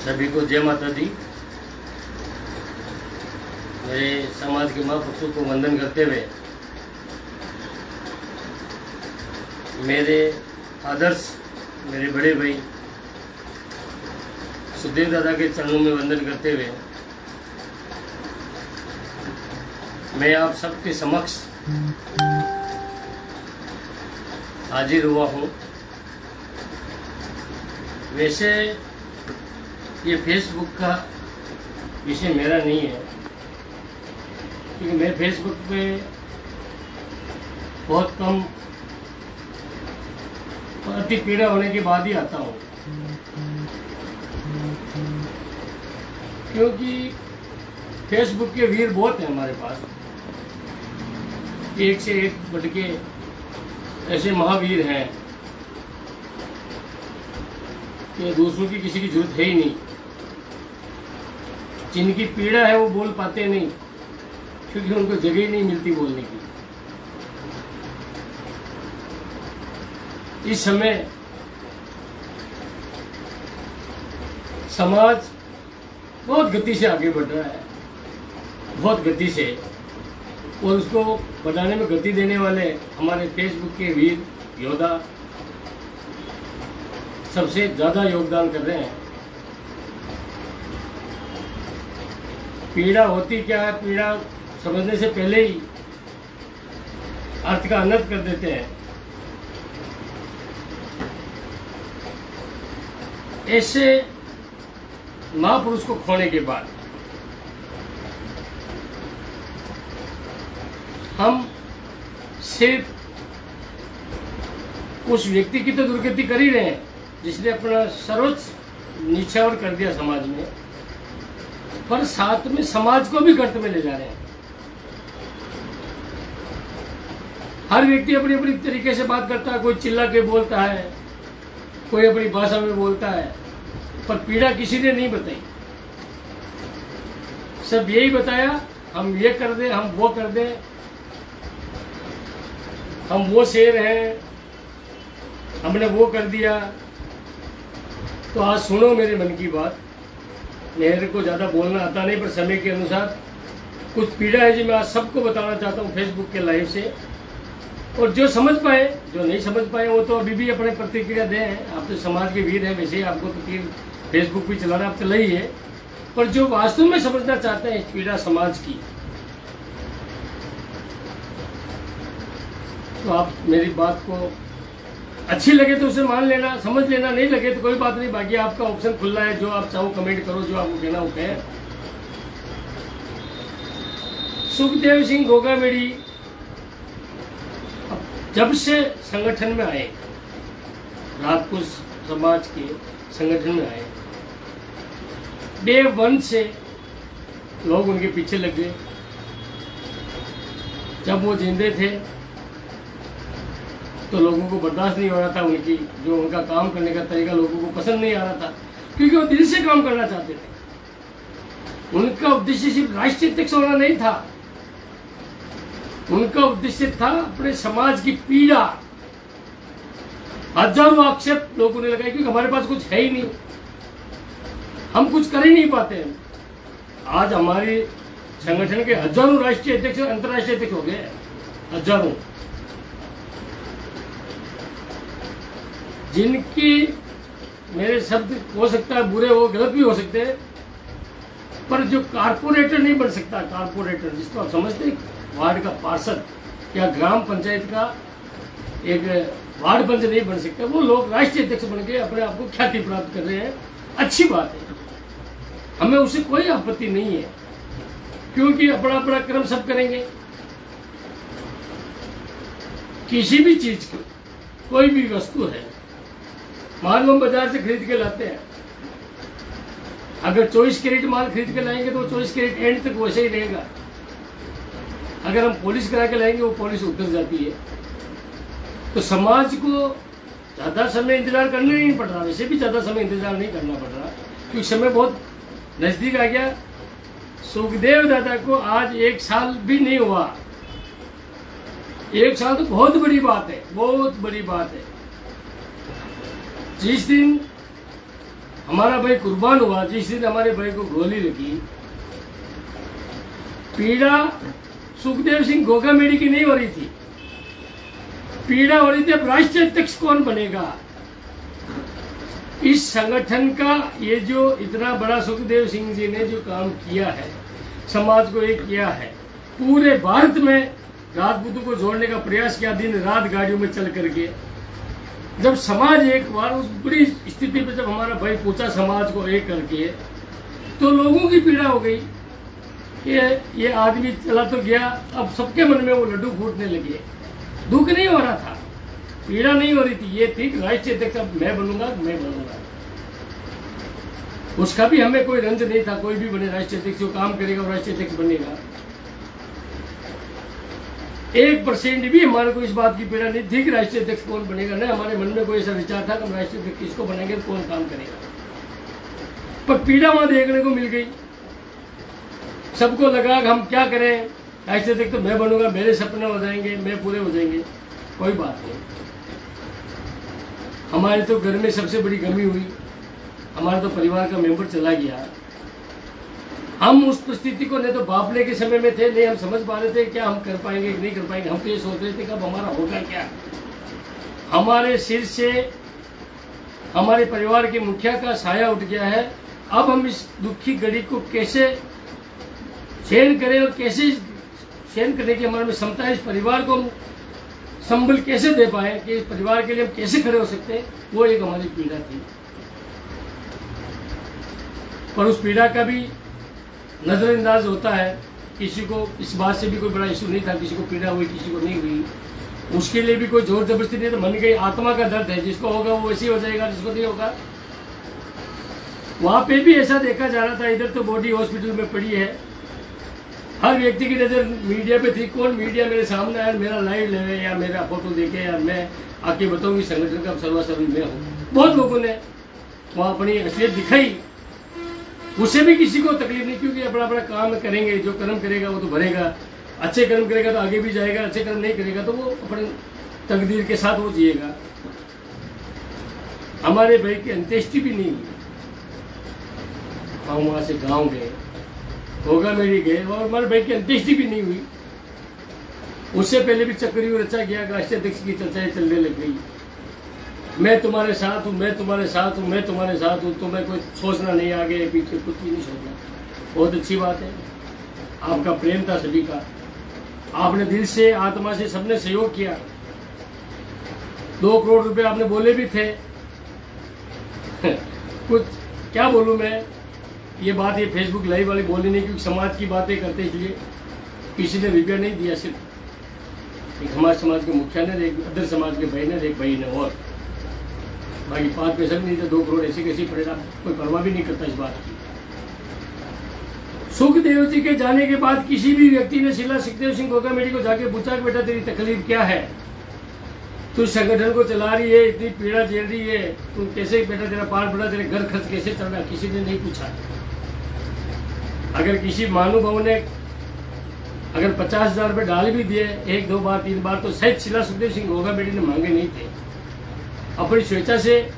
सभी को जय माता दी। मेरे समाज के महापुरुषों को वंदन करते हुए मेरे आदर्श मेरे बड़े भाई सुखदेव दादा के चरणों में वंदन करते हुए मैं आप सबके समक्ष हाजिर हुआ हूँ। वैसे ये फेसबुक का विषय मेरा नहीं है, क्योंकि मैं फेसबुक पे बहुत कम अति पीड़ा होने के बाद ही आता हूँ, क्योंकि फेसबुक के वीर बहुत हैं हमारे पास। एक से एक बढ़ के ऐसे महावीर हैं कि दूसरों की किसी की जरूरत है ही नहीं। जिनकी पीड़ा है वो बोल पाते नहीं, क्योंकि उनको जगह ही नहीं मिलती बोलने की। इस समय समाज बहुत गति से आगे बढ़ रहा है, बहुत गति से, और उसको बढ़ाने में गति देने वाले हमारे फेसबुक के वीर योद्धा सबसे ज़्यादा योगदान कर रहे हैं। पीड़ा होती क्या है, पीड़ा समझने से पहले ही अर्थ का अनर्थ कर देते हैं। ऐसे महापुरुष को खोने के बाद हम सिर्फ उस व्यक्ति की तो दुर्गति कर ही रहे हैं जिसने अपना सर्वोच्च निछावर कर दिया समाज में, पर साथ में समाज को भी गर्त में ले जा रहे हैं। हर व्यक्ति अपनी अपनी तरीके से बात करता है, कोई चिल्ला के बोलता है, कोई अपनी भाषा में बोलता है, पर पीड़ा किसी ने नहीं बताई। सब यही बताया, हम ये कर दें, हम वो कर दें, हम वो शेर हैं, हमने वो कर दिया। तो आज सुनो मेरे मन की बात। मेरे को ज़्यादा बोलना आता नहीं, पर समय के अनुसार कुछ पीड़ा है जो मैं आज सबको बताना चाहता हूँ फेसबुक के लाइव से। और जो समझ पाए, जो नहीं समझ पाए, वो तो अभी भी अपने प्रतिक्रिया दें। आप तो समाज के वीर हैं, वैसे आपको तो फेसबुक भी चलाना आप चला ही है, पर जो वास्तव में समझना चाहते हैं इस पीड़ा समाज की, तो आप मेरी बात को अच्छी लगे तो उसे मान लेना, समझ लेना, नहीं लगे तो कोई बात नहीं। बाकी आपका ऑप्शन खुला है, जो आप चाहो कमेंट करो, जो आपको कहना हो कहें। सुखदेव सिंह गोगामेड़ी जब से संगठन में आए, राजपूत समाज के संगठन में आए, डे वन से लोग उनके पीछे लग गए। जब वो जिंदे थे तो लोगों को बर्दाश्त नहीं हो रहा था, उनकी जो उनका काम करने का तरीका लोगों को पसंद नहीं आ रहा था, क्योंकि वो दिल से काम करना चाहते थे। उनका उद्देश्य सिर्फ राष्ट्रीय अध्यक्ष होना नहीं था, उनका उद्देश्य था अपने समाज की पीड़ा। हजारों आक्षेप लोगों ने लगाए, क्योंकि हमारे पास कुछ है ही नहीं, हम कुछ कर ही नहीं पाते। आज हमारे संगठन के हजारों राष्ट्रीय अध्यक्ष, अंतर्राष्ट्रीय अध्यक्ष हो गए, हजारों, जिनकी मेरे शब्द हो सकता है बुरे हो, गलत भी हो सकते हैं, पर जो कारपोरेटर नहीं बन सकता, कारपोरेटर जिसको आप समझते हैं, वार्ड का पार्षद या ग्राम पंचायत का एक वार्ड पंच नहीं बन सकता, वो लोग राष्ट्रीय अध्यक्ष बन के अपने आप को ख्याति प्राप्त कर रहे हैं। अच्छी बात है, हमें उसे कोई आपत्ति नहीं है, क्योंकि अपना अपना कर्म सब करेंगे। किसी भी चीज की, कोई भी वस्तु है, मान लो हम बाजार से खरीद के लाते हैं, अगर 24 कैरेट माल खरीद के लाएंगे तो 24 कैरेट एंड तक वैसे ही रहेगा। अगर हम पॉलिश करा के लाएंगे, वो पॉलिश उतर जाती है। तो समाज को ज़्यादा समय इंतजार करना नहीं पड़ रहा, वैसे भी ज़्यादा समय इंतजार नहीं करना पड़ रहा, क्योंकि समय बहुत नज़दीक आ गया। सुखदेव दादा को आज 1 साल भी नहीं हुआ। 1 साल तो बहुत बड़ी बात है, बहुत बड़ी बात है। जिस दिन हमारा भाई कुर्बान हुआ, जिस दिन हमारे भाई को गोली लगी, पीड़ा सुखदेव सिंह गोगामेडी की नहीं हो रही थी, पीड़ा हो रही थी अब राष्ट्रीय अध्यक्ष कौन बनेगा। इस संगठन का ये जो इतना बड़ा सुखदेव सिंह जी ने जो काम किया है, समाज को एक किया है, पूरे भारत में राजपूतों को जोड़ने का प्रयास किया, दिन रात गाड़ियों में चल करके। जब समाज एक बार उस बुरी स्थिति पे जब हमारा भाई पूछा समाज को एक करके, तो लोगों की पीड़ा हो गई। ये आदमी चला तो गया, अब सबके मन में वो लड्डू फूटने लगे। दुख नहीं हो रहा था, पीड़ा नहीं हो रही थी, ये थी राष्ट्रीय अध्यक्ष अब मैं बनूंगा। उसका भी हमें कोई रंज नहीं था, कोई भी बने राष्ट्रीय अध्यक्ष, जो काम करेगा वो राष्ट्रीय अध्यक्ष बनेगा। 1% भी हमारे को इस बात की पीड़ा नहीं थी कि राष्ट्रीय अध्यक्ष कौन बनेगा, न हमारे मन में कोई ऐसा विचार था कि हम राष्ट्रीय अध्यक्ष किसको बनेंगे तो कौन काम करेगा। पर पीड़ा वहां देखने को मिल गई। सबको लगा कि हम क्या करें, राष्ट्रीय अध्यक्ष तो मैं बनूंगा, मेरे सपने हो जाएंगे, मैं पूरे हो जाएंगे। कोई बात नहीं, हमारे तो घर में सबसे बड़ी कमी हुई, हमारा तो परिवार का मेंबर चला गया। हम उस परिस्थिति को नहीं तो बापले के समय में थे, नहीं हम समझ पा रहे थे क्या हम कर पाएंगे कि नहीं कर पाएंगे। हम तो ये सोच रहे थे कि अब हमारा होगा क्या। हमारे सिर से हमारे परिवार के मुखिया का साया उठ गया है। अब हम इस दुखी घड़ी को कैसे सहन करें और कैसे सहन करने की हमारे में क्षमता है, इस परिवार को हम संबल कैसे दे पाए, कि इस परिवार के लिए हम कैसे खड़े हो सकते हैं, वो एक हमारी पीड़ा थी। पर उस पीड़ा का भी नजरअंदाज होता है। किसी को इस बात से भी कोई बड़ा इशू नहीं था, किसी को पीड़ा हुई किसी को नहीं हुई, उसके लिए भी कोई जोर जबरदस्ती नहीं। तो मन की आत्मा का दर्द है, जिसको होगा वो वैसे ही हो जाएगा, जिसको नहीं होगा। वहां पे भी ऐसा देखा जा रहा था, इधर तो बॉडी हॉस्पिटल में पड़ी है, हर व्यक्ति की नजर मीडिया पे थी। कौन मीडिया मेरे सामने आया, मेरा लाइव ले या मेरा फोटो देखे या मैं आके बताऊंगी संगठन का सर्वासर्वी मैं हूँ। बहुत लोगों ने वहां अपनी असलियत दिखाई, उससे भी किसी को तकलीफ नहीं, क्योंकि अपना अपना काम करेंगे। जो कर्म करेगा वो तो भरेगा, अच्छे कर्म करेगा तो आगे भी जाएगा, अच्छे कर्म नहीं करेगा तो वो अपने तकदीर के साथ वो जिएगा। हमारे भाई की अंत्येष्टि भी नहीं हुई। हम वहां से गांव गए, गोगामेडी गए, और हमारे भाई की अंत्येष्टि भी नहीं हुई। उससे पहले भी चक्रव्यूह रचा गया, राष्ट्रीय अध्यक्ष की चर्चाएं चलने लग गई। मैं तुम्हारे साथ हूँ, मैं तुम्हारे साथ हूँ, मैं तुम्हारे साथ हूँ। तुम्हें कोई सोचना नहीं, आगे पीछे कुछ भी नहीं सोचना। बहुत अच्छी बात है, आपका प्रेम था सभी का, आपने दिल से आत्मा से सबने सहयोग किया। 2 करोड़ रुपए आपने बोले भी थे। कुछ क्या बोलूं मैं, ये बात ये फेसबुक लाइव वाली बोली नहीं, क्योंकि समाज की बातें करते इसलिए किसी ने रुपया नहीं दिया। सिर्फ एक हमारे समाज के मुखिया ने, एक अदर समाज के भाई ने, एक भाई ने, और बाकी 5 पैसा भी नहीं था। 2 करोड़ ऐसी कैसी पड़ेगा, कोई परवाह भी नहीं करता इस बात की। सुखदेव जी के जाने के बाद किसी भी व्यक्ति ने शिला सुखदेव सिंह गोगामेडी को जाके पूछा कि बेटा तेरी तकलीफ क्या है, तू संगठन को चला रही है, इतनी पीड़ा झेल रही है, तू कैसे बेटा तेरा पार पड़ा, तेरे घर खर्च कैसे चल रहा, किसी ने नहीं पूछा। अगर किसी महानुभाव ने अगर 50,000 रुपये डाल भी दिए 1, 2 बार 3 बार, तो शायद शिला सुखदेव सिंह गोगामेडी ने मांगे नहीं थे, अपनी स्वेच्छा से।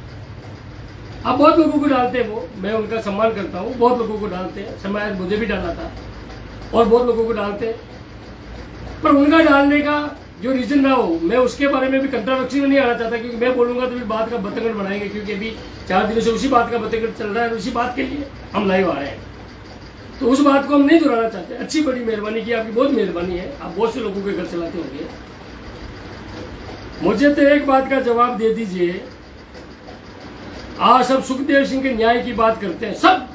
अब बहुत लोगों को डालते हैं वो, मैं उनका सम्मान करता हूँ, बहुत लोगों को डालते हैं, समय मुझे भी डाला था और बहुत लोगों को डालते हैं। पर उनका डालने का जो रीजन ना हो, मैं उसके बारे में भी कंट्रोवर्सी में नहीं आना चाहता, क्योंकि मैं बोलूंगा तो भी बात का बतंगड़ बनाएंगे, क्योंकि अभी 4 दिनों से उसी बात का बतंगड़ चल रहा है, उसी बात के लिए हम लाइव आ रहे हैं। तो उस बात को हम नहीं दोहराना चाहते। अच्छी बड़ी मेहरबानी की, आपकी बहुत मेहरबानी है, आप बहुत से लोगों के घर चलाते होंगे। मुझे तो एक बात का जवाब दे दीजिए, आज सब सुखदेव सिंह के न्याय की बात करते हैं, सब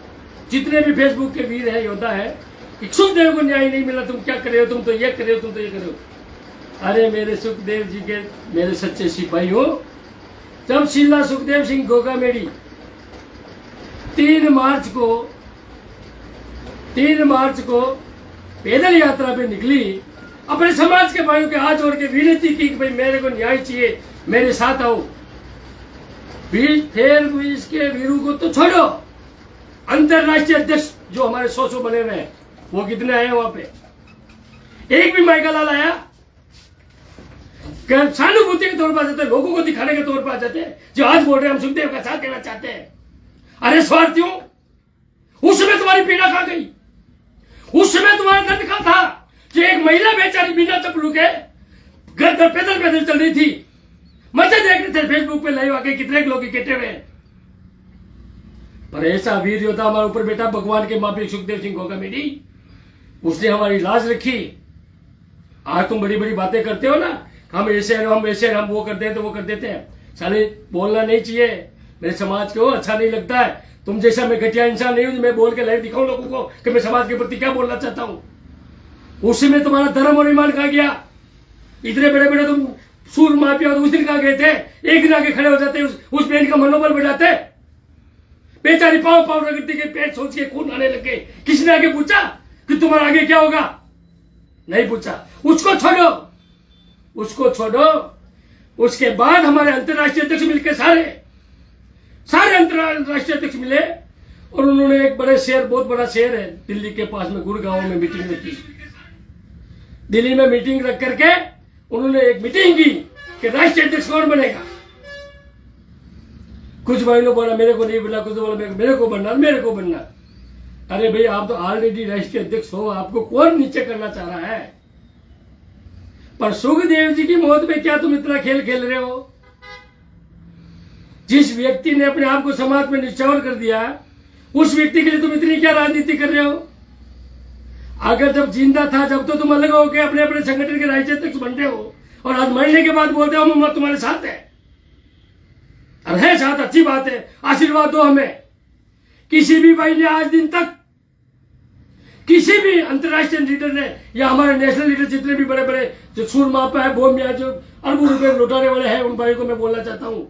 जितने भी फेसबुक के वीर है, योद्धा है, कि सुखदेव को न्याय नहीं मिला, तुम क्या कर रहे हो, तुम तो ये कर रहे हो, तुम तो ये कर रहे हो। अरे मेरे सुखदेव जी के मेरे सच्चे सिपाही हो, जब शिला सुखदेव सिंह गोगामेडी 3 मार्च को पैदल यात्रा पे निकली, अपने समाज के भाइयों के हाथ जोड़ के विनती की कि भाई मेरे को न्याय चाहिए, मेरे साथ आओ। फिर इसके वीरू को तो छोड़ो, अंतरराष्ट्रीय अध्यक्ष जो हमारे 100 बने हुए हैं, वो कितने आए वहां पे, एक भी माइकल लाल आया? सहानुभूति के तौर पर आ जाते हैं, लोगों को दिखाने के तौर पर आ जाते हैं, जो आज बोल रहे हैं हम सुखदेव का साथ देना चाहते हैं। अरे स्वार्थियों, उस समय तुम्हारी पीड़ा खा गई, उस समय तुम्हारा दर्द खा था कि एक महिला बेचारी बिना चप्पलों के घर पर पैदल पैदल चल रही थी। मजे देख रहे थे फेसबुक पे लाइव आके कितने लोग इकट्ठे हुए। पर ऐसा वीर योद्धा हमारे ऊपर बेटा भगवान के माफी सुखदेव सिंह होगा मेरी, उसने हमारी लाज रखी। आज तुम बड़ी बड़ी बातें करते हो ना, हम ऐसे हम वैसे हम वो कर देते तो वो कर देते हैं। साले बोलना नहीं चाहिए, मेरे समाज को अच्छा नहीं लगता है। तुम जैसा मैं घटिया इंसान नहीं हूं मैं बोल के लाइव दिखाऊं लोगों को कि मैं समाज के प्रति क्या बोलना चाहता हूं। उस समय तुम्हारा धर्म और ईमान कहा गया। इतने बड़े बड़े तुम सूर माफिया और उस दिन कहा गए थे, एक दिन आगे खड़े हो जाते, उस बहन का मनोबल बढ़ाते। बेचारी पांव पांव रगड़ती के पेट सोच के खून आने लगे। किसने आगे पूछा कि तुम्हारा आगे क्या होगा? नहीं पूछा। उसको छोड़ो, उसको छोड़ो। उसके बाद हमारे अंतर्राष्ट्रीय अध्यक्ष मिलकर सारे अंतर्राष्ट्रीय अध्यक्ष मिले और उन्होंने एक बड़े शहर, बहुत बड़ा शहर है दिल्ली के पास में, गुड़गांव में मीटिंग रखी। दिल्ली में मीटिंग रख करके उन्होंने एक मीटिंग की कि राष्ट्रीय अध्यक्ष कौन बनेगा। कुछ भाई ने बोला मेरे को नहीं बनना, कुछ बोला मेरे को बनना। अरे भाई, आप तो ऑलरेडी राष्ट्रीय अध्यक्ष हो, आपको कौन नीचे करना चाह रहा है? पर सुखदेव जी की मौत में क्या तुम इतना खेल खेल रहे हो? जिस व्यक्ति ने अपने आप को समाज में निछावर कर दिया, उस व्यक्ति के लिए तुम इतनी क्या राजनीति कर रहे हो? अगर जब जिंदा था जब तो तुम अलग होकर अपने अपने संगठन के राष्ट्रीय अध्यक्ष बन रहे हो, और आज मरने के बाद बोलते हो हम तुम्हारे साथ है। और है साथ, अच्छी बात है, आशीर्वाद दो हमें। किसी भी भाई ने आज दिन तक, किसी भी अंतर्राष्ट्रीय लीडर ने या हमारे नेशनल लीडर जितने भी बड़े बड़े जो सूरमापा है, बोमिया, जो अरबों रुपए लुटाने वाले हैं, उन भाई को मैं बोलना चाहता हूं,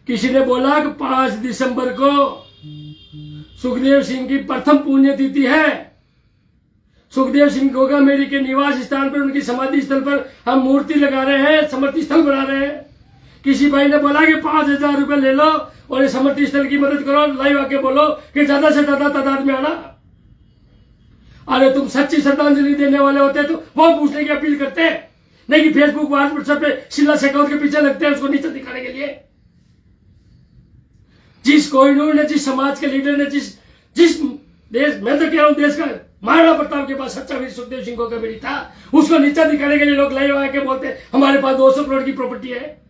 किसी ने बोला कि 5 दिसंबर को सुखदेव सिंह की प्रथम पुण्यतिथि है। सुखदेव सिंह गोगा मेरी के निवास स्थान पर, उनकी समाधि स्थल पर हम मूर्ति लगा रहे हैं, समृति स्थल बना रहे हैं। किसी भाई ने बोला कि 5,000 रुपए ले लो और ये समृति स्थल की मदद करो, लाइव आके बोलो कि ज्यादा से ज्यादा तादाद में आना। अरे तुम सच्ची श्रद्धांजलि देने वाले होते तो वो पूछने की अपील करते, नहीं कि फेसबुक व्हाट्सएप पे शीला शेखावत के पीछे लगते हैं उसको नीचे दिखाने के लिए। जिस कोहिनूर ने, जिस समाज के लीडर ने, जिस देश, मैं तो कह रहा हूं देश का महाराणा प्रताप के पास सच्चा वीर सुखदेव सिंह का बेटी था, उसको नीचा दिखाने के लिए लोग लाइव आके बोलते हमारे पास 200 करोड़ की प्रॉपर्टी है?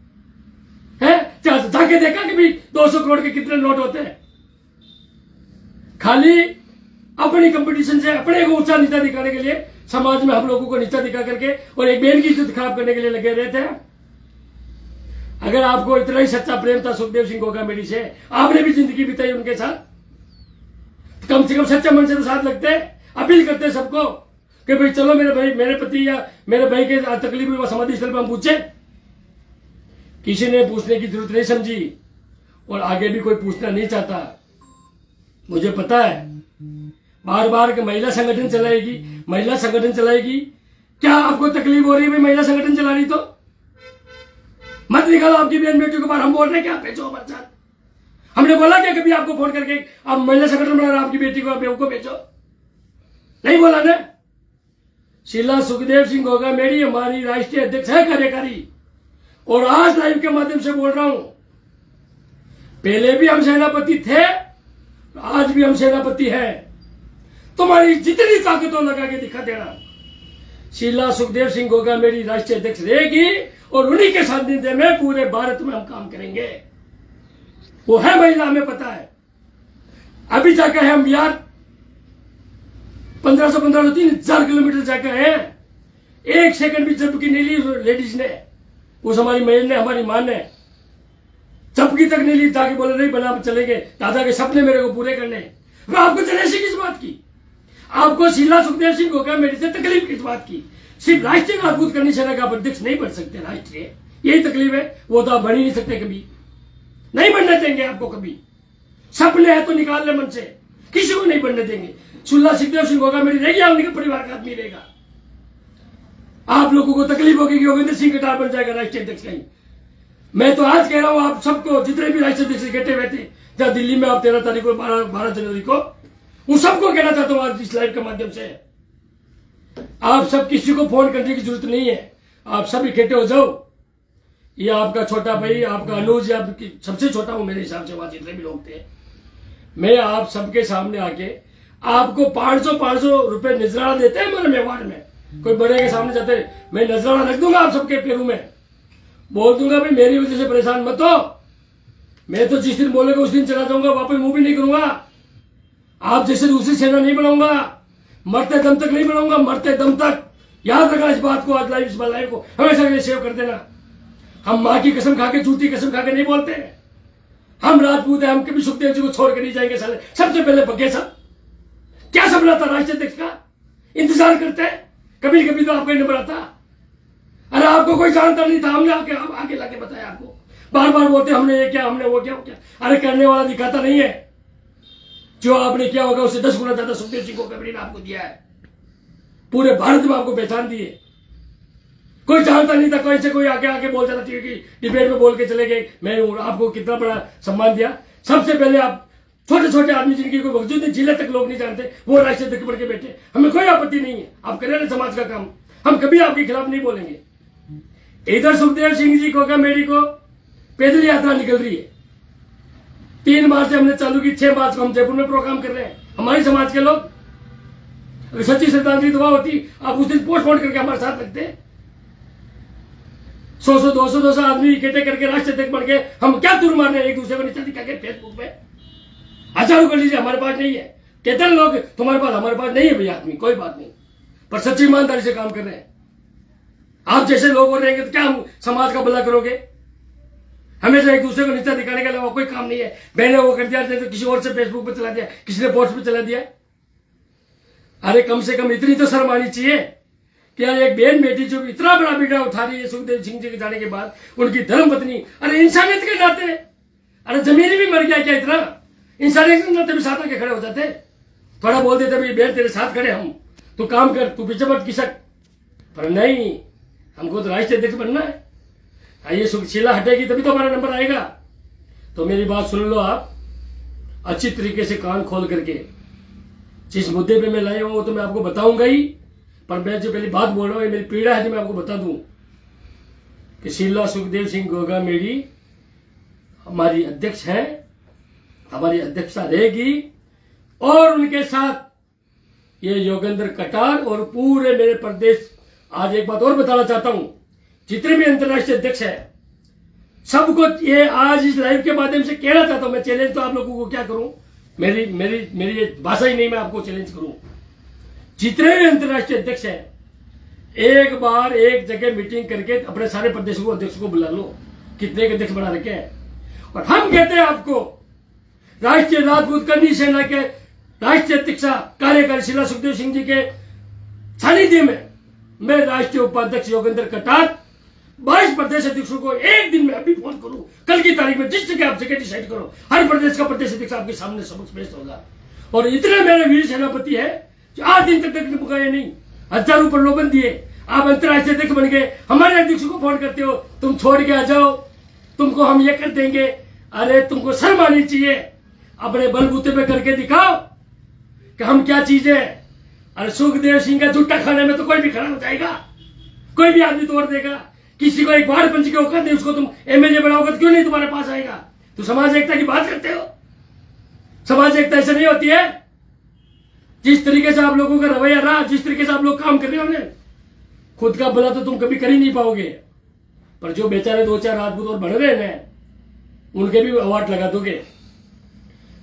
जाके देखा कि भी 200 करोड़ के कितने नोट होते हैं? खाली अपनी कंपटीशन से अपने को ऊंचा नीचा दिखाने के लिए समाज में हम लोगों को नीचा दिखा करके और एक बहन की इज्जत खराब करने के लिए लगे रहते हैं। अगर आपको इतना ही सच्चा प्रेम था सुखदेव सिंह गोगा मेरी से, आपने भी जिंदगी बिताई उनके साथ, कम से कम सच्चा मन से तो साथ लगते, अपील करते सबको कि भाई चलो मेरे पति या मेरे भाई के तकलीफ हुई समाधि स्थल पर हम पूछे। किसी ने पूछने की जरूरत नहीं समझी और आगे भी कोई पूछना नहीं चाहता। मुझे पता है बार बार कि महिला संगठन चलाएगी। क्या आपको तकलीफ हो रही है महिला संगठन चला रही? तो मत निकालो आपकी बहन बेटियों के बाहर। हम बोल रहे हैं क्या भेजो हमारे साथ। हमने बोला क्या कभी आपको फोन करके आप महिला संगठन बना रहे आपकी बेटी को, बेहू को भेजो? नहीं बोला ना। शीला सुखदेव सिंह होगा मेरी हमारी राष्ट्रीय अध्यक्ष है, कार्यकारी, और आज लाइव के माध्यम से बोल रहा हूं, पहले भी हम सेनापति थे, आज भी हम सेनापति हैं। तुम्हारी जितनी ताकत हो लगा के दिखा देना। शीला सुखदेव सिंह होगा मेरी राष्ट्रीय अध्यक्ष रहेगी और उन्हीं के सानिध्य में पूरे भारत में हम काम करेंगे। वो है महिला, हमें पता है। अभी जाकर हम बिहार 1500 3,000 किलोमीटर जाकर है, 1 सेकंड भी जबकि नहीं ली लेडीज ने, उस हमारी महिला ने, हमारी मां ने चपकी तक नहीं ली। जाके बोले नहीं बना चलेंगे, दादा के सपने मेरे को पूरे करने। तो आपको जलेसी किस बात की? आपको शीला सुखदेव सिंह होगा मेरी से तकलीफ किस बात की? सिर्फ राष्ट्रीय राजपूत करनी सेना का अध्यक्ष नहीं बन सकते राष्ट्रीय, यही तकलीफ है। वो तो आप बन ही नहीं सकते, कभी नहीं बनने देंगे आपको। कभी सपने है तो निकाल ले मन से, किसी को नहीं बनने देंगे। शीला सुखदेव सिंह होगा मेरी रहेगी, उनके परिवार का आदमी रहेगा। आप लोगों को तकलीफ होगी कि योगेंद्र सिंह कटार बन जाएगा राष्ट्रीय अध्यक्ष कहीं। मैं तो आज कह रहा हूं आप सबको, जितने भी राष्ट्रीय अध्यक्ष इकट्ठे हुए थे जहां दिल्ली में, आप 13 तारीख को 12 जनवरी को, उन सबको कहना चाहता हूं आज इस लाइव के माध्यम से, आप सब किसी को फोन करने की जरूरत नहीं है। आप सब इकट्ठे हो जाओ। ये आपका छोटा भाई, आपका अनुज, या सबसे छोटा हूं मेरे हिसाब से, वहां जितने भी लोग थे, मैं आप सबके सामने आके आपको 500 रुपए नजराना देते हैं हमारे मेवाड़ में, कोई बड़े के सामने जाते हैं, मैं नजराना रख दूंगा आप सबके पैरों में, बोल दूंगा भाई मेरी वजह से परेशान मत हो, मैं तो जिस दिन बोलेगा उस दिन चला जाऊंगा, वापस मूव भी नहीं करूंगा, आप जैसे दूसरी सेना नहीं बनाऊंगा, मरते दम तक नहीं बनाऊंगा, मरते दम तक। याद रखना इस बात को, आज लाइफ इस लाइफ को हमेशा के लिए सेव कर देना। हम माँ की कसम खा के, झूठी कसम खा के नहीं बोलते, हम राजपूत हैं, हम कभी सुखदेव जी को छोड़ के नहीं जाएंगे साले। सबसे पहले बग्गे साहब क्या सपना था राष्ट्रीय अध्यक्ष का, इंतजार करते कभी कभी तो आपका नंबर आता। अरे आपको कोई जानता नहीं था, हमने आके लाके बताया आपको, बार बार बोलते हमने ये क्या, हमने वो क्या, अरे करने वाला दिखाता नहीं है, जो आपने किया होगा उससे 10 गुना ज्यादा सुखदेव सिंह गोगामेडी ने आपको दिया है, पूरे भारत में आपको पहचान दी है। कोई जानता नहीं था, कोई से कोई आके बोल जाता ठीक है, डिबेट में बोल के चले गए, मैं आपको कितना बड़ा सम्मान दिया। सबसे पहले आप छोटे छोटे आदमी जिनकी कोई वजूद नहीं, जिले तक लोग नहीं जानते, वो राष्ट्रीय अध्यक्ष बन के बैठे, हमें कोई आपत्ति नहीं है, आप करें समाज का काम, हम कभी आपके खिलाफ नहीं बोलेंगे। इधर सुखदेव सिंह जी गोगामेडी को पैदल यात्रा निकल रही है, 3 मार्च से हमने चालू की, 6 मार्च को हम जयपुर में प्रोग्राम कर रहे हैं। हमारे समाज के लोग, अगर सच्ची श्रद्धांजलि दुआ होती आप उस दिन पोस्टपोन करके हमारे साथ लगते, 100-200 आदमी इकट्ठे करके राष्ट्रीय अध्यक्ष बन के हम क्या दूर मारने एक दूसरे को नीचा दिखा के फेसबुक पे हजारों कर लीजिए, हमारे पास नहीं है। कहते हैं लोग तुम्हारे पास, हमारे पास नहीं है भैया आदमी, कोई बात नहीं, पर सच्ची ईमानदारी से काम कर रहे हैं। आप जैसे लोग हो रहेंगे तो क्या हम समाज का भला करोगे? हमेशा एक दूसरे को नीचा दिखाने के अलावा कोई काम नहीं है। मैंने वो कर दिया तो किसी और से फेसबुक पे चला दिया, किसी ने पोस्ट पे चला दिया। अरे कम से कम इतनी तो शर्म आनी चाहिए कि यार एक बहन बेटी जो इतना बड़ा बीड़ा उठा रही है सुखदेव सिंह जी के जाने के बाद, उनकी धर्मपत्नी, अरे इंसानियत के नाते, अरे जमीन भी मर गया क्या इतना, इंसानियत के नाते भी साथ आके खड़े हो जाते, थोड़ा बोल देते भाई बहन तेरे साथ खड़े हम, तू काम कर, तू पीछे मत खिसक, पर नहीं, हमको तो राष्ट्रीय अध्यक्ष बनना है। ये सुखशीला हटेगी तभी तो हमारा नंबर आएगा। तो मेरी बात सुन लो आप अच्छी तरीके से, कान खोल करके, जिस मुद्दे पे मैं लाया हूं वो तो मैं आपको बताऊंगा ही, पर मैं जो पहली बात बोल रहा हूं मेरी पीड़ा है, जो मैं आपको बता दूं कि शीला सुखदेव सिंह गोगामेडी हमारी अध्यक्ष है, हमारी अध्यक्षता रहेगी, और उनके साथ ये योगेंद्र कटार और पूरे मेरे प्रदेश। आज एक बात और बताना चाहता हूं, जितने भी अंतर्राष्ट्रीय अध्यक्ष है सबको ये आज इस लाइव के माध्यम से कहना चाहता हूं, मैं चैलेंज तो आप लोगों को क्या करूं, मेरी मेरी मेरी ये भाषा ही नहीं, मैं आपको चैलेंज करूं, जितने भी अंतर्राष्ट्रीय अध्यक्ष हैं एक बार एक जगह मीटिंग करके अपने सारे प्रदेशों को अध्यक्ष को बुला लो, कितने के अध्यक्ष बना रखे हैं। और हम कहते हैं आपको राष्ट्रीय राजपूत कर्णी सेना के राष्ट्रीय अध्यक्ष कार्यकारी शीला सुखदेव सिंह जी के सानिध्य में मैं राष्ट्रीय उपाध्यक्ष योगेंद्र कटार 22 प्रदेश अध्यक्षों को एक दिन में अभी फोन करूं, कल की तारीख में जिस जगह आप जगह डिसाइड करो, हर प्रदेश का प्रदेश अध्यक्ष आपके सामने समक्ष पेश होगा। और इतने मेरे वीर सेनापति है जो 8 दिन तक मुकाए नहीं, हजारों प्रलोभन दिए, आप अंतर्राष्ट्रीय अध्यक्ष बन गए, हमारे अध्यक्ष को फोन करते हो तुम छोड़ के आ जाओ, तुमको हम ये कर देंगे। अरे तुमको शर्म आनी चाहिए, अपने बलबूते पे करके दिखाओ कि हम क्या चीज है। अरे सुखदेव सिंह का जुट्टा खाने में तो कोई भी खड़ा हो जाएगा, कोई भी आदमी तोड़ देगा। किसी को एक बार पंच के औकात नहीं, उसको तुम एमएलए बनाओगे तो क्यों नहीं तुम्हारे पास आएगा? तो समाज एकता की बात करते हो, समाज एकता ऐसे नहीं होती है। जिस तरीके से आप लोगों का रवैया रहा, जिस तरीके से आप लोग काम कर रहे हो, खुद का भला तो तुम कभी कर ही नहीं पाओगे, पर जो बेचारे 2-4 राजपूत और बन रहे हैं उनके भी अवार्ड लगा दोगे।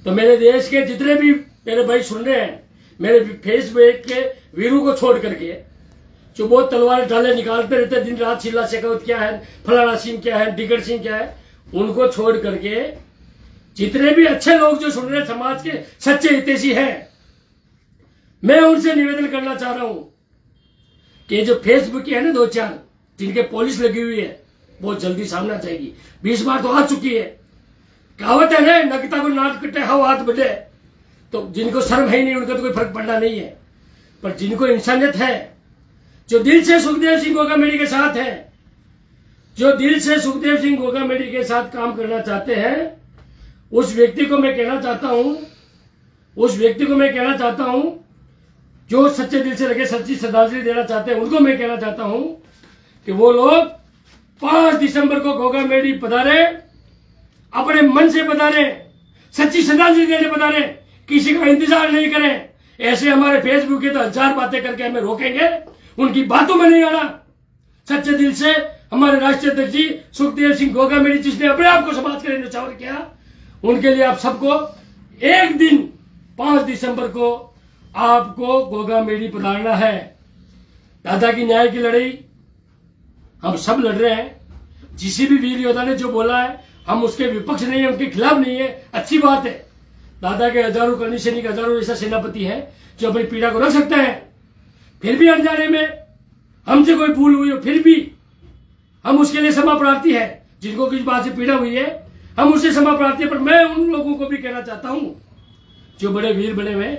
तो मेरे देश के जितने भी मेरे भाई सुन रहे हैं, मेरे फेसबुक के वीरू को छोड़ करके जो बहुत तलवार डाले निकालते रहते दिन रात, शीला शेखावत क्या है, फलाना सिंह क्या है, दिगर सिंह क्या है, उनको छोड़ करके जितने भी अच्छे लोग जो सुन रहे हैं, समाज के सच्चे हितैषी हैं, मैं उनसे निवेदन करना चाह रहा हूं कि जो फेसबुक की है ना 2-4 जिनके पुलिस लगी हुई है, बहुत जल्दी सामने आ जाएगी। 20 बार तो आ चुकी है। कहावत है ना, नगता को नाट कटे हव हाथ बढ़े। तो जिनको शर्म है ही नहीं उनका तो कोई फर्क पड़ना नहीं है, पर जिनको इंसानियत है, जो दिल से सुखदेव सिंह गोगामेडी के साथ है, जो दिल से सुखदेव सिंह गोगामेडी के साथ काम करना चाहते हैं, उस व्यक्ति को मैं कहना चाहता हूं, जो सच्चे दिल से लगे सच्ची श्रद्धांजलि देना चाहते हैं, उनको मैं कहना चाहता हूं कि वो लोग 5 दिसंबर को गोगामेडी पधारे, अपने मन से पधारे, सच्ची श्रद्धांजलि देने पधारे, किसी का इंतजार नहीं करें। ऐसे हमारे फेसबुक के तो हजार बातें करके हमें रोकेंगे, उनकी बातों में नहीं आना। सच्चे दिल से हमारे राष्ट्रीय अध्यक्ष जी सुखदेव सिंह गोगामेडी, जिसने अपने आप को समाज के लिए न्यौछावर किया, उनके लिए आप सबको एक दिन 5 दिसंबर को आपको गोगामेडी पधारना है। दादा की न्याय की लड़ाई हम सब लड़ रहे हैं। जिसी भी वीर योद्धा ने जो बोला है, हम उसके विपक्ष नहीं है, उनके खिलाफ नहीं है, अच्छी बात है। दादा के हजारों करनी सैनिक, हजारों ऐसा सेनापति है जो अपनी पीड़ा को रख सकते हैं। फिर भी अनजाने में हमसे कोई भूल हुई हो, फिर भी हम उसके लिए क्षमा प्रार्थी है। जिनको किस बात से पीड़ा हुई है, हम उससे क्षमा प्रार्थी है। पर मैं उन लोगों को भी कहना चाहता हूं जो बड़े वीर बने हुए,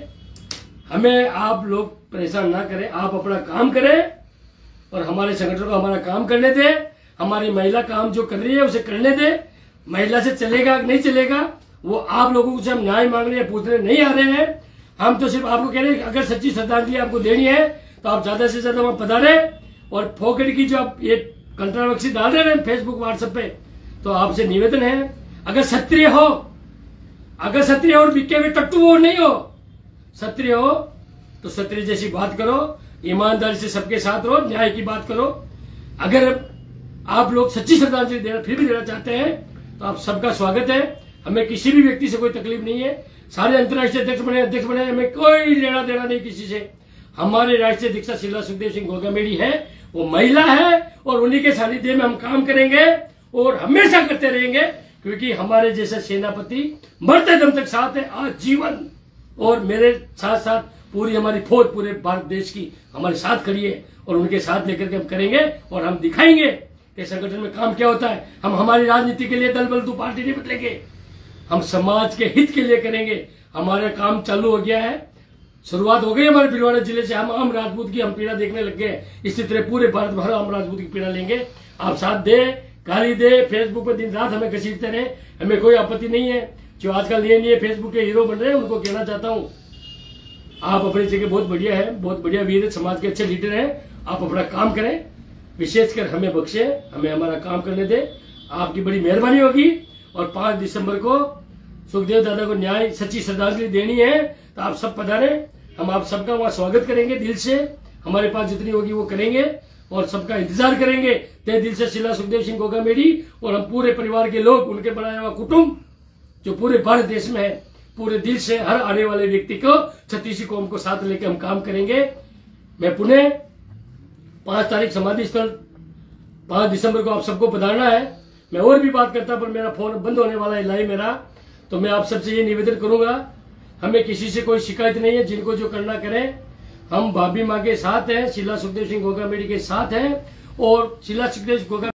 हमें आप लोग परेशान ना करें, आप अपना काम करें और हमारे संगठन को हमारा काम करने दे। हमारी महिला काम जो कर रही है उसे करने दे। महिला से चलेगा नहीं चलेगा वो आप लोगों से हम न्याय मांगने या पूछने नहीं आ रहे हैं। हम तो सिर्फ आपको कह रहे हैं अगर सच्ची श्रद्धांजलि आपको देनी है तो आप ज्यादा से ज्यादा वहां पधारे। और फोकट की जो आप ये कंट्रोवर्सी डाल रहे हैं फेसबुक व्हाट्सएप पे, तो आपसे निवेदन है, अगर क्षत्रिय हो, अगर क्षत्रिय और बिके हुए टट्टू वो नहीं हो, क्षत्रिय हो तो क्षत्रिय जैसी बात करो, ईमानदारी से सबके साथ रहो, न्याय की बात करो। अगर आप लोग सच्ची श्रद्धांजलि देना फिर भी देना चाहते हैं तो आप सबका स्वागत है। हमें किसी भी व्यक्ति से कोई तकलीफ नहीं है। सारे अंतर्राष्ट्रीय अध्यक्ष बने, हमें कोई लेना देना नहीं किसी से। हमारे राष्ट्रीय अध्यक्ष शीला सुखदेव सिंह गोगामेडी है, वो महिला है और उन्हीं के सानिध्य में हम काम करेंगे और हमेशा करते रहेंगे, क्योंकि हमारे जैसे सेनापति मरते दम तक साथ है आजीवन। और मेरे साथ साथ पूरी हमारी फौज पूरे भारत देश की हमारे साथ खड़ी है और उनके साथ लेकर के हम करेंगे और हम दिखाएंगे कि संगठन में काम क्या होता है। हम हमारी राजनीति के लिए दल बल पार्टी नहीं बदलेंगे, हम समाज के हित के लिए करेंगे। हमारा काम चालू हो गया है, शुरुआत हो गई हमारे भिलवाड़ा जिले से। हम आम राजपूत की हम पीड़ा देखने लग गए, इसी तरह पूरे भारत भर आम राजपूत की पीड़ा लेंगे। आप साथ दे, गाली दे, फेसबुक पर दिन रात हमें घसीटते रहे, हमें कोई आपत्ति नहीं है। जो आजकल नए फेसबुक के हीरो बन रहे हैं उनको कहना चाहता हूँ, आप अपनी जगह बहुत बढ़िया है, बहुत बढ़िया वीर है, समाज के अच्छे लीडर हैं। आप अपना काम करें, विशेषकर हमें बख्शे, हमें हमारा काम करने दे, आपकी बड़ी मेहरबानी होगी। और 5 दिसंबर को सुखदेव दादा को न्याय सच्ची श्रद्धांजलि देनी है तो आप सब पधारे। हम आप सबका वहां स्वागत करेंगे दिल से, हमारे पास जितनी होगी वो करेंगे और सबका इंतजार करेंगे तहे दिल से। शीला सुखदेव सिंह गोगामेडी और हम पूरे परिवार के लोग, उनके बनाया हुआ कुटुंब जो पूरे भारत देश में है, पूरे दिल से हर आने वाले व्यक्ति को, छत्तीसी कौम को साथ लेकर हम काम करेंगे। मैं पुणे 5 तारीख समाधि स्थल 5 दिसंबर को आप सबको पधारना है। मैं और भी बात करता पर मेरा फोन बंद होने वाला है लाइव मेरा, तो मैं आप सबसे ये निवेदन करूंगा, हमें किसी से कोई शिकायत नहीं है, जिनको जो करना करें। हम भाभी माँ के साथ हैं, शीला सुखदेव सिंह गोगामेडी के साथ हैं और शीला सुखदेव गोगामेडी